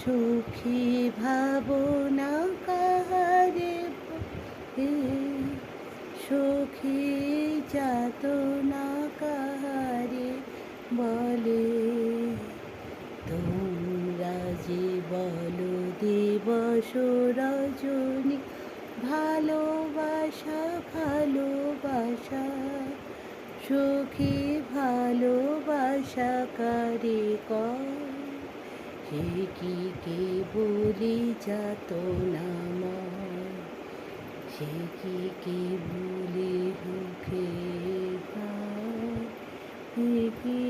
সুখী ভাবনা কাহারে বলে, সুখী যাতনা কাহারে বলে। তোমরা যে বলো দিবস রজনী, ভালোবাসা ভালোবাসা, সুখী ভালোবাসা কারে কয়, সে কি কেবলি যাতনাময়, সে কি কেবলি দুঃখে গায়, সে কি